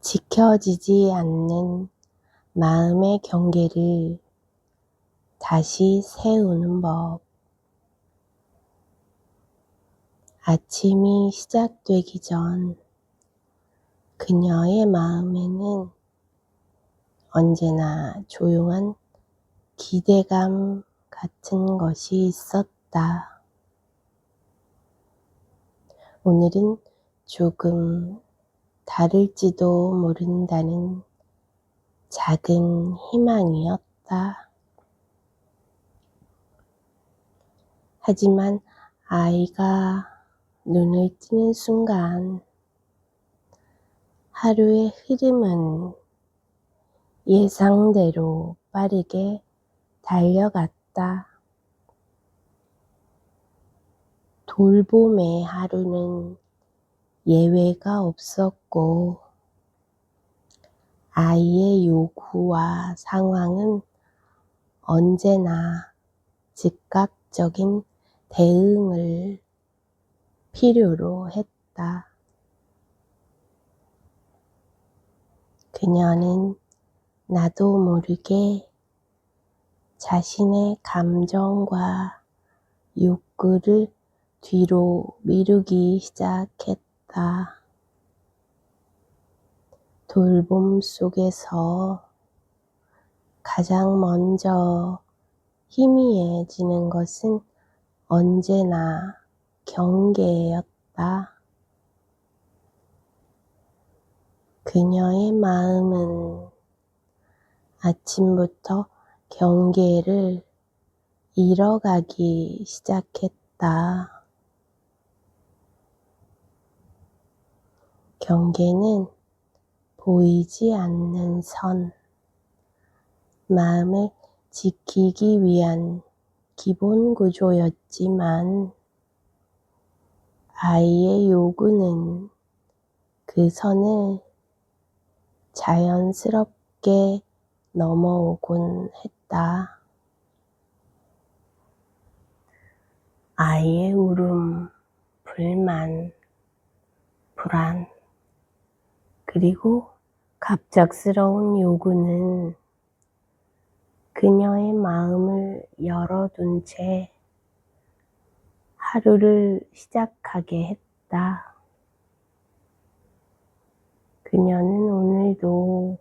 지켜지지 않는 마음의 경계를 다시 세우는 법. 아침이 시작되기 전 그녀의 마음에는 언제나 조용한 기대감 같은 것이 있었다. 오늘은 조금 다를지도 모른다는 작은 희망이었다. 하지만 아이가 눈을 뜨는 순간 하루의 흐름은 예상대로 빠르게 달려갔다. 돌봄의 하루는 예외가 없었고 아이의 요구와 상황은 언제나 즉각적인 대응을 필요로 했다. 그녀는 나도 모르게 자신의 감정과 욕구를 뒤로 미루기 시작했다. 돌봄 속에서 가장 먼저 희미해지는 것은 언제나 경계였다. 그녀의 마음은 아침부터 경계를 잃어가기 시작했다. 경계는 보이지 않는 선, 마음을 지키기 위한 기본 구조였지만 아이의 요구는 그 선을 자연스럽게 넘어오곤 했다. 아이의 울음, 불만, 불안, 그리고 갑작스러운 요구는 그녀의 마음을 열어둔 채 하루를 시작하게 했다. 그녀는 오늘도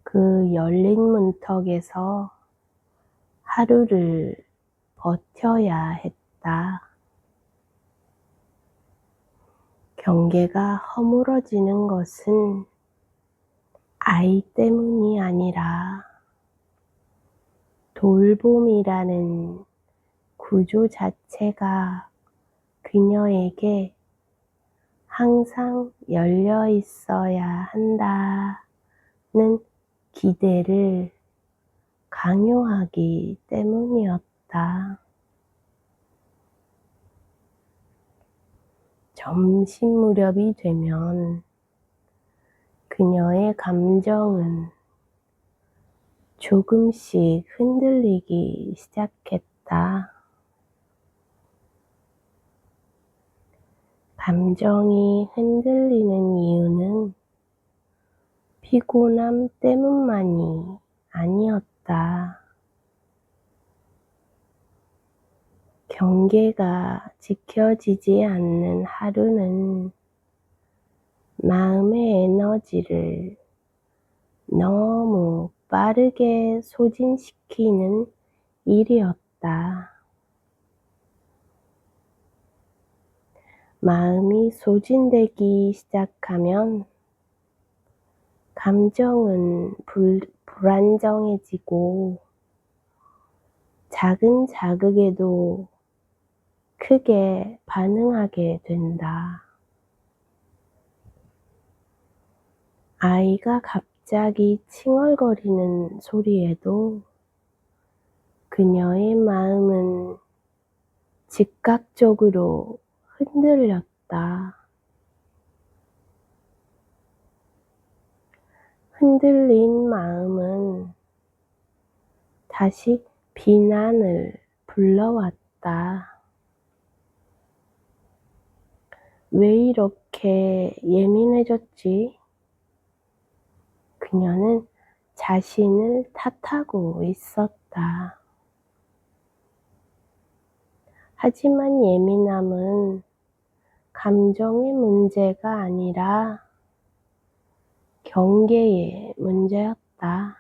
그 열린 문턱에서 하루를 버텨야 했다. 경계가 허물어지는 것은 아이 때문이 아니라 돌봄이라는 구조 자체가 그녀에게 항상 열려 있어야 한다는 기대를 강요하기 때문이었다. 점심 무렵이 되면 그녀의 감정은 조금씩 흔들리기 시작했다. 감정이 흔들리는 이유는 피곤함 때문만이 아니었다. 경계가 지켜지지 않는 하루는 마음의 에너지를 너무 빠르게 소진시키는 일이었다. 마음이 소진되기 시작하면 감정은 불안정해지고 작은 자극에도 크게 반응하게 된다. 아이가 갑자기 칭얼거리는 소리에도 그녀의 마음은 즉각적으로 흔들렸다. 흔들린 마음은 다시 비난을 불러왔다. 왜 이렇게 예민해졌지? 그녀는 자신을 탓하고 있었다. 하지만 예민함은 감정의 문제가 아니라 경계의 문제였다.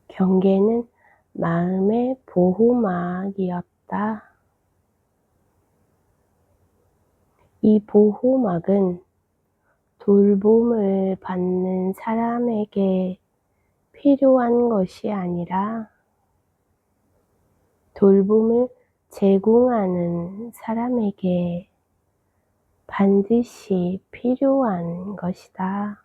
경계는 마음의 보호막이었다. 이 보호막은 돌봄을 받는 사람에게 필요한 것이 아니라 돌봄을 제공하는 사람에게 반드시 필요한 것이다.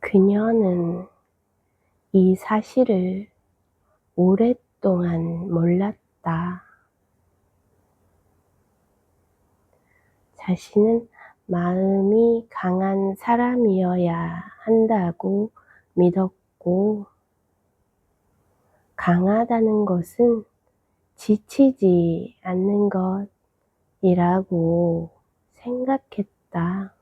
그녀는 이 사실을 오랫동안 몰랐다. 자신은 마음이 강한 사람이어야 한다고 믿었고, 강하다는 것은 지치지 않는 것이라고 생각했다.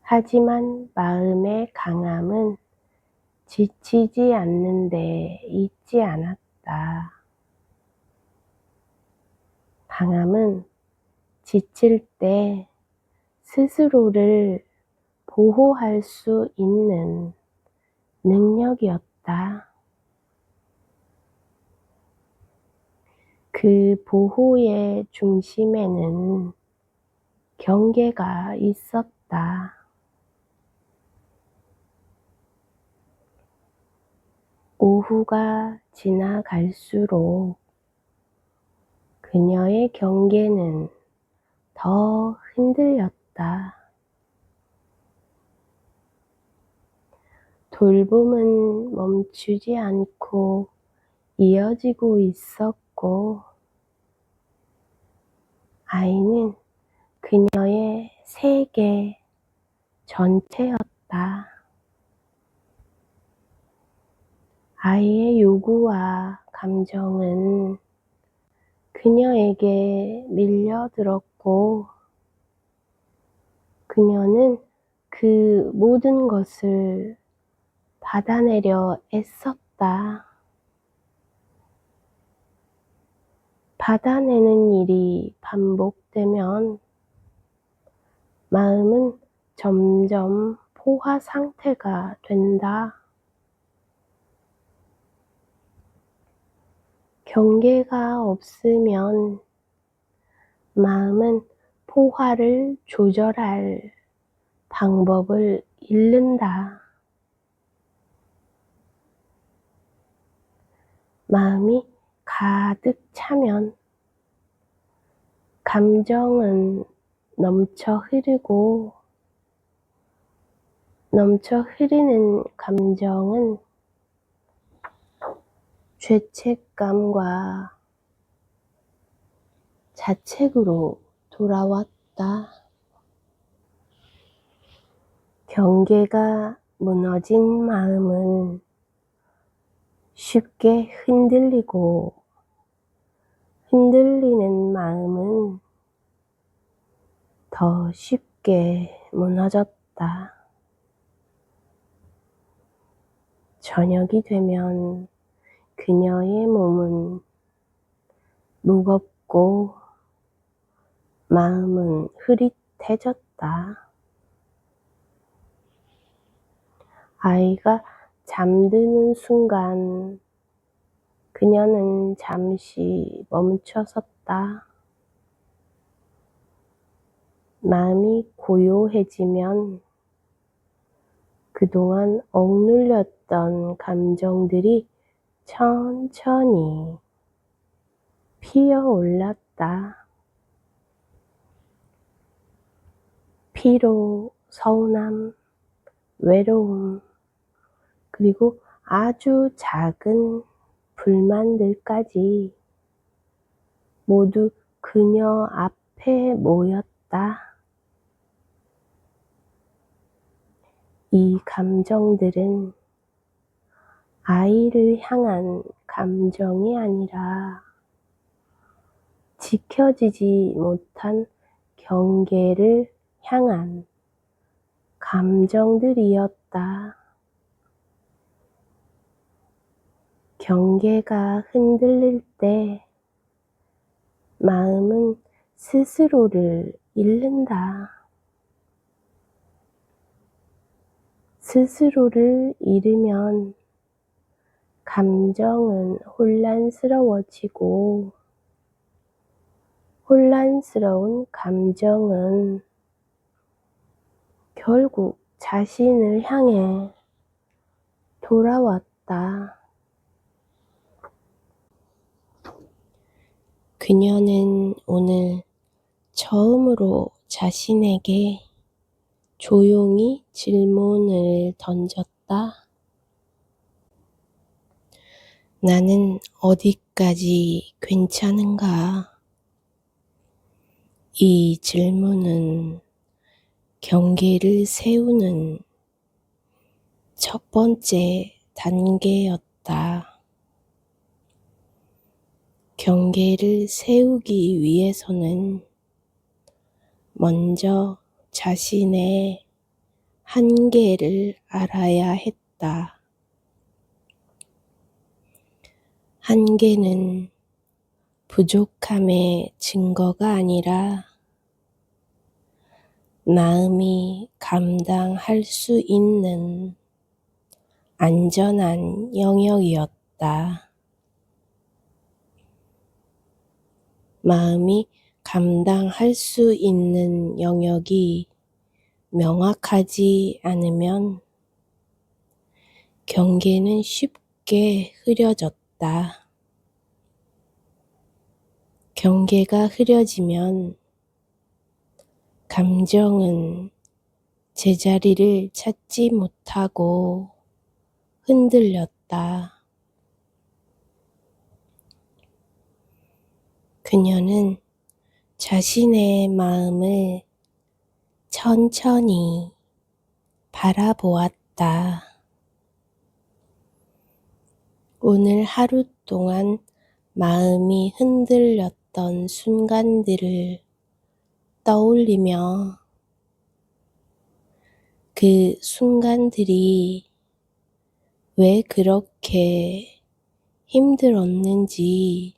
하지만 마음의 강함은 지치지 않는 데 있지 않았다. 강함은 지칠 때 스스로를 보호할 수 있는 능력이었다. 그 보호의 중심에는 경계가 있었다. 오후가 지나갈수록 그녀의 경계는 더 흔들렸다. 돌봄은 멈추지 않고 이어지고 있었고, 아이는 그녀의 세계 전체였다. 아이의 요구와 감정은 그녀에게 밀려들었고, 그녀는 그 모든 것을 받아내려 애썼다. 받아내는 일이 반복되면 마음은 점점 포화 상태가 된다. 경계가 없으면 마음은 포화를 조절할 방법을 잃는다. 마음이 가득 차면 감정은 넘쳐 흐르고, 넘쳐 흐르는 감정은 죄책감과 자책으로 돌아왔다. 경계가 무너진 마음은 쉽게 흔들리고, 흔들리는 마음은 더 쉽게 무너졌다. 저녁이 되면 그녀의 몸은 무겁고 마음은 흐릿해졌다. 아이가 잠드는 순간 그녀는 잠시 멈춰섰다. 마음이 고요해지면 그동안 억눌렸던 감정들이 천천히 피어올랐다. 피로, 서운함, 외로움, 그리고 아주 작은 불만들까지 모두 그녀 앞에 모였다. 이 감정들은 아이를 향한 감정이 아니라 지켜지지 못한 경계를 향한 감정들이었다. 경계가 흔들릴 때 마음은 스스로를 잃는다. 스스로를 잃으면 감정은 혼란스러워지고 혼란스러운 감정은 결국 자신을 향해 돌아왔다. 그녀는 오늘 처음으로 자신에게 조용히 질문을 던졌다. 나는 어디까지 괜찮은가? 이 질문은 경계를 세우는 첫 번째 단계였다. 경계를 세우기 위해서는 먼저 자신의 한계를 알아야 했다. 한계는 부족함의 증거가 아니라 마음이 감당할 수 있는 안전한 영역이었다. 마음이 감당할 수 있는 영역이 명확하지 않으면 경계는 쉽게 흐려졌다. 경계가 흐려지면 감정은 제자리를 찾지 못하고 흔들렸다. 그녀는 자신의 마음을 천천히 바라보았다. 오늘 하루 동안 마음이 흔들렸던 순간들을 떠올리며 그 순간들이 왜 그렇게 힘들었는지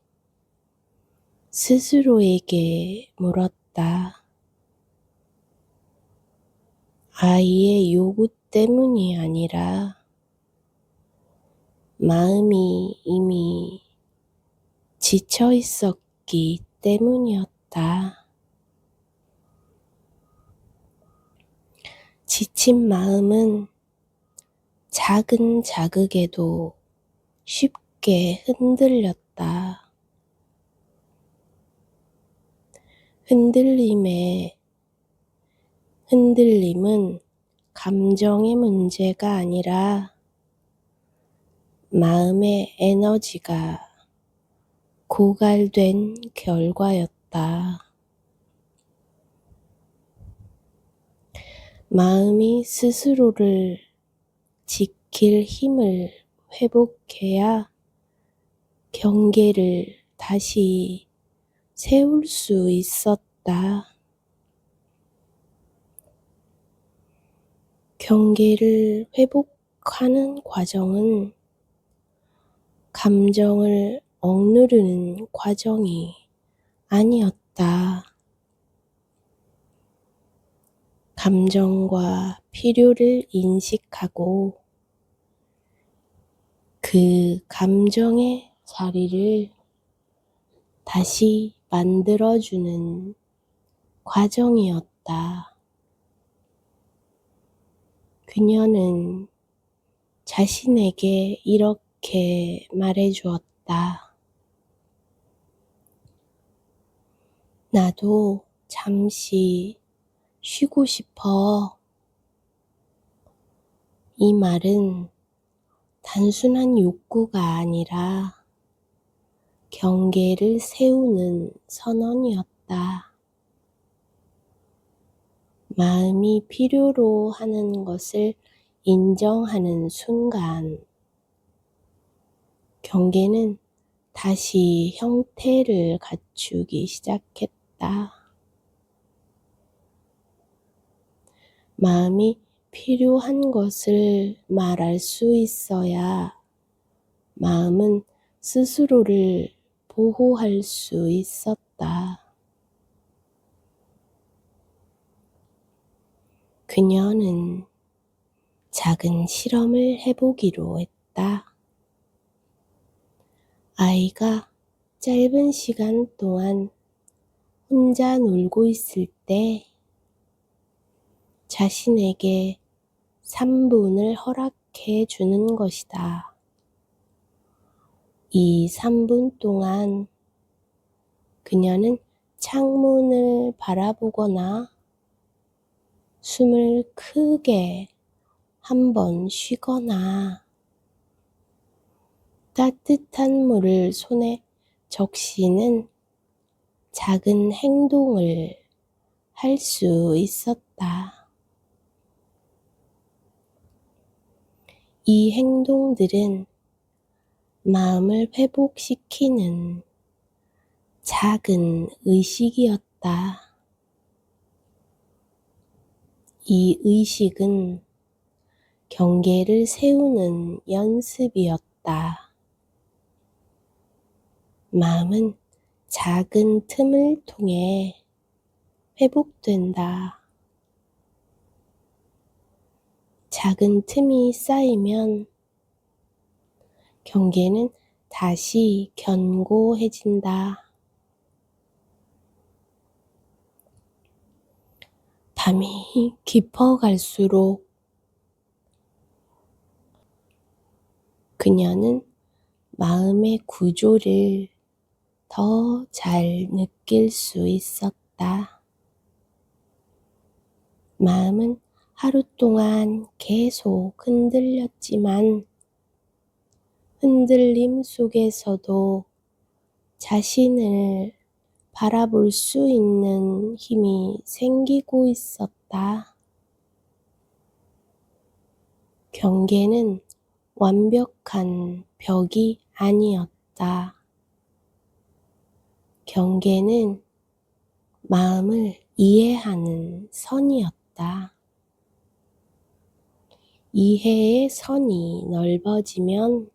스스로에게 물었다. 아이의 요구 때문이 아니라 마음이 이미 지쳐 있었기 때문이었다. 지친 마음은 작은 자극에도 쉽게 흔들렸다. 흔들림은 감정의 문제가 아니라 마음의 에너지가 고갈된 결과였다. 마음이 스스로를 지킬 힘을 회복해야 경계를 다시 세울 수 있었다. 경계를 회복하는 과정은 감정을 억누르는 과정이 아니었다. 감정과 필요를 인식하고 그 감정의 자리를 다시 만들어주는 과정이었다. 그녀는 자신에게 이렇게 말해주었다. 나도 잠시 쉬고 싶어. 이 말은 단순한 욕구가 아니라 경계를 세우는 선언이었다. 마음이 필요로 하는 것을 인정하는 순간, 경계는 다시 형태를 갖추기 시작했다. 마음이 필요한 것을 말할 수 있어야 마음은 스스로를 보호할 수 있었다. 그녀는 작은 실험을 해보기로 했다. 아이가 짧은 시간 동안 혼자 놀고 있을 때 자신에게 3분을 허락해 주는 것이다. 이 3분 동안 그녀는 창문을 바라보거나 숨을 크게 한번 쉬거나 따뜻한 물을 손에 적시는 작은 행동을 할 수 있었다. 이 행동들은 마음을 회복시키는 작은 의식이었다. 이 의식은 경계를 세우는 연습이었다. 마음은 작은 틈을 통해 회복된다. 작은 틈이 쌓이면 경계는 다시 견고해진다. 밤이 깊어갈수록 그녀는 마음의 구조를 더 잘 느낄 수 있었다. 마음은 하루 동안 계속 흔들렸지만 흔들림 속에서도 자신을 바라볼 수 있는 힘이 생기고 있었다. 경계는 완벽한 벽이 아니었다. 경계는 마음을 이해하는 선이었다. 이해의 선이 넓어지면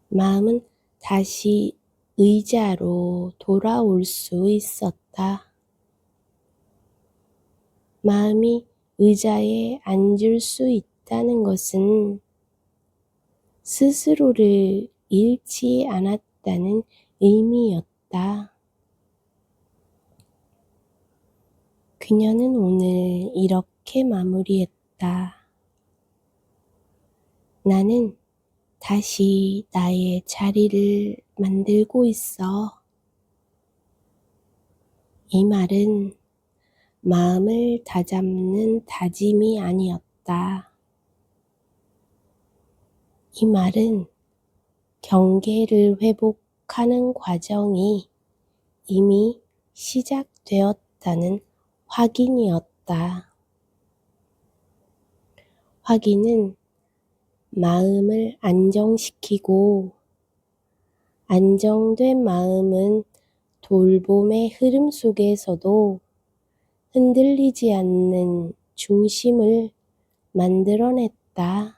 마음은 다시 의자로 돌아올 수 있었다. 마음이 의자에 앉을 수 있다는 것은 스스로를 잃지 않았다는 의미였다. 그녀는 오늘 이렇게 마무리했다. 나는 다시 나의 자리를 만들고 있어. 이 말은 마음을 다잡는 다짐이 아니었다. 이 말은 경계를 회복하는 과정이 이미 시작되었다는 확인이었다. 확인은 마음을 안정시키고 안정된 마음은 돌봄의 흐름 속에서도 흔들리지 않는 중심을 만들어냈다.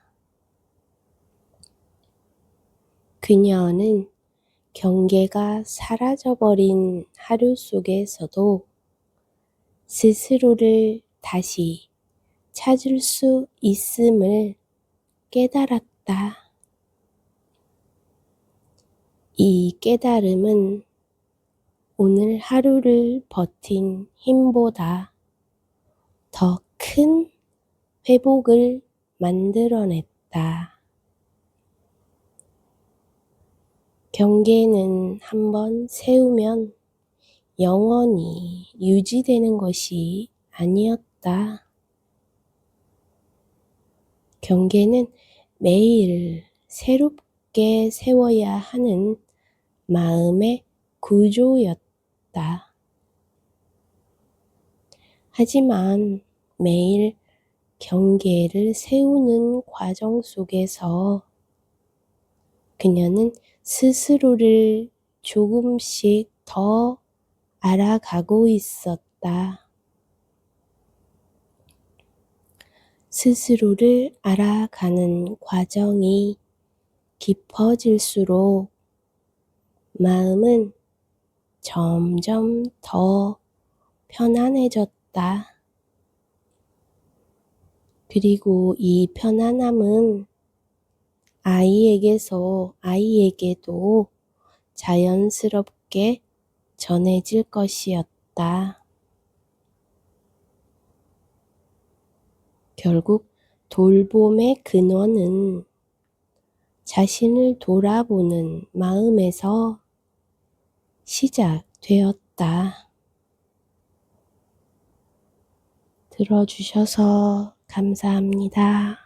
그녀는 경계가 사라져버린 하루 속에서도 스스로를 다시 찾을 수 있음을 깨달았다. 이 깨달음은 오늘 하루를 버틴 힘보다 더 큰 회복을 만들어냈다. 경계는 한번 세우면 영원히 유지되는 것이 아니었다. 경계는 매일 새롭게 세워야 하는 마음의 구조였다. 하지만 매일 경계를 세우는 과정 속에서 그녀는 스스로를 조금씩 더 알아가고 있었다. 스스로를 알아가는 과정이 깊어질수록 마음은 점점 더 편안해졌다. 그리고 이 편안함은 아이에게서 아이에게도 자연스럽게 전해질 것이었다. 결국 돌봄의 근원은 자신을 돌아보는 마음에서 시작되었다. 들어주셔서 감사합니다.